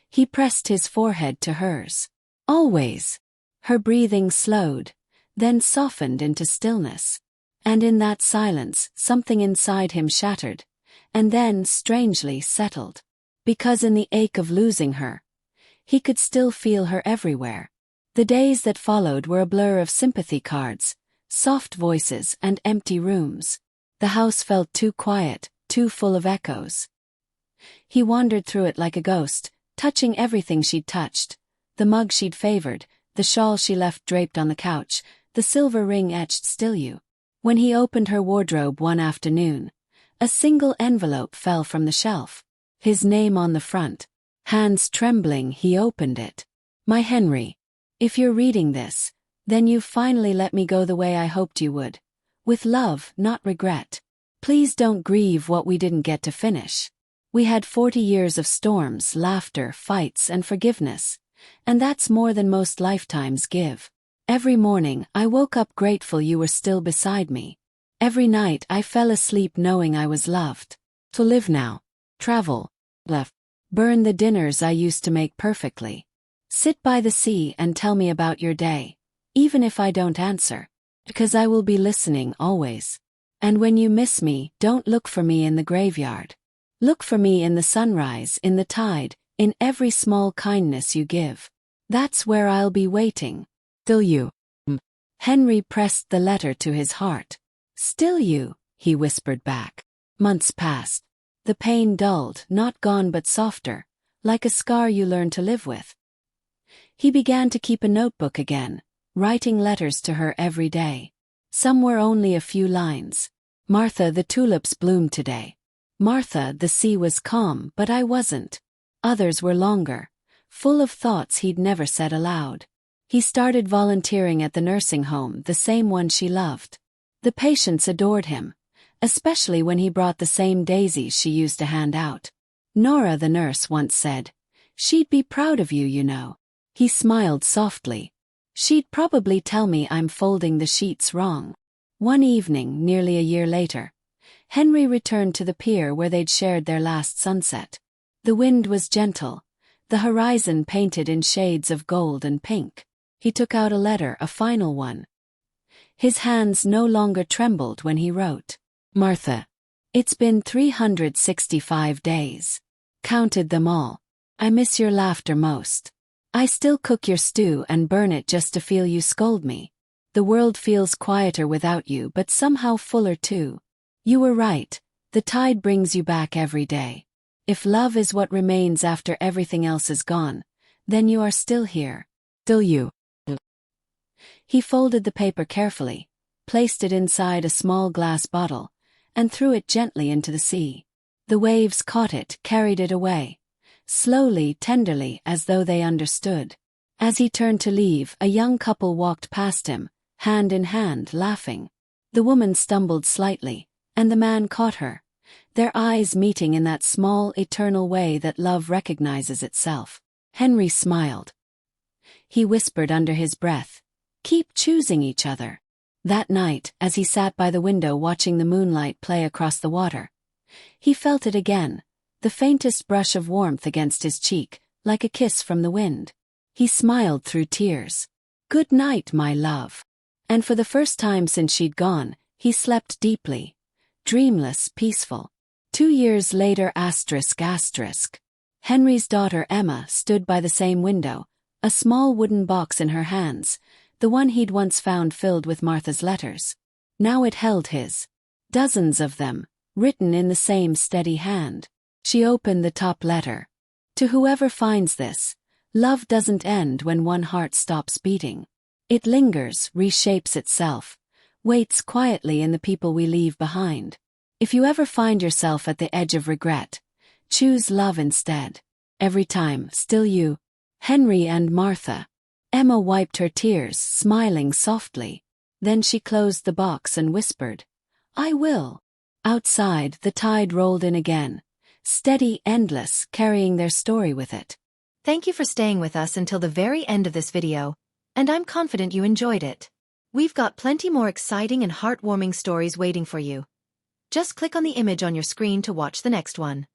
He pressed his forehead to hers. Always. Her breathing slowed, then softened into stillness. And in that silence, something inside him shattered, and then, strangely, settled. Because in the ache of losing her, he could still feel her everywhere. The days that followed were a blur of sympathy cards, soft voices, and empty rooms. The house felt too quiet, too full of echoes. He wandered through it like a ghost, touching everything she'd touched, the mug she'd favored, the shawl she left draped on the couch, the silver ring etched still you. When he opened her wardrobe one afternoon, a single envelope fell from the shelf. His name on the front. Hands trembling, he opened it. My Henry, if you're reading this, then you've finally let me go the way I hoped you would. With love, not regret. Please don't grieve what we didn't get to finish. We had 40 years of storms, laughter, fights, and forgiveness, and that's more than most lifetimes give. Every morning, I woke up grateful you were still beside me. Every night, I fell asleep knowing I was loved. To live now. Travel. Left. Burn the dinners I used to make perfectly. Sit by the sea and tell me about your day, even if I don't answer, because I will be listening always. And when you miss me, don't look for me in the graveyard. Look for me in the sunrise, in the tide, in every small kindness you give. That's where I'll be waiting. Still you. Henry pressed the letter to his heart. Still you, he whispered back. Months passed. The pain dulled, not gone but softer, like a scar you learn to live with. He began to keep a notebook again, writing letters to her every day. Some were only a few lines. Martha, the tulips bloomed today. Martha, the sea was calm, but I wasn't. Others were longer, full of thoughts he'd never said aloud. He started volunteering at the nursing home, the same one she loved. The patients adored him, especially when he brought the same daisies she used to hand out. Nora, the nurse, once said, "She'd be proud of you, you know." He smiled softly. She'd probably tell me I'm folding the sheets wrong. One evening, nearly a year later, Henry returned to the pier where they'd shared their last sunset. The wind was gentle, the horizon painted in shades of gold and pink. He took out a letter, a final one. His hands no longer trembled when he wrote, "Martha, it's been 365 days. Counted them all. I miss your laughter most. I still cook your stew and burn it just to feel you scold me. The world feels quieter without you, but somehow fuller too. You were right, the tide brings you back every day. If love is what remains after everything else is gone, then you are still here. Still you." He folded the paper carefully, placed it inside a small glass bottle, and threw it gently into the sea. The waves caught it, carried it away, slowly, tenderly, as though they understood. As he turned to leave, a young couple walked past him, hand in hand, laughing. The woman stumbled slightly, and the man caught her, their eyes meeting in that small, eternal way that love recognizes itself. Henry smiled. He whispered under his breath, "Keep choosing each other." That night, as he sat by the window watching the moonlight play across the water, he felt it again, the faintest brush of warmth against his cheek, like a kiss from the wind. He smiled through tears. "Good night, my love." And for the first time since she'd gone, he slept deeply, dreamless, peaceful. 2 years later, Henry's daughter Emma stood by the same window, a small wooden box in her hands, the one he'd once found filled with Martha's letters. Now it held his. Dozens of them, written in the same steady hand. She opened the top letter. "To whoever finds this, love doesn't end when one heart stops beating. It lingers, reshapes itself, waits quietly in the people we leave behind. If you ever find yourself at the edge of regret, choose love instead. Every time, still you." Henry and Martha. Emma wiped her tears, smiling softly. Then she closed the box and whispered, "I will." Outside, the tide rolled in again, steady, endless, carrying their story with it. Thank you for staying with us until the very end of this video, and I'm confident you enjoyed it. We've got plenty more exciting and heartwarming stories waiting for you. Just click on the image on your screen to watch the next one.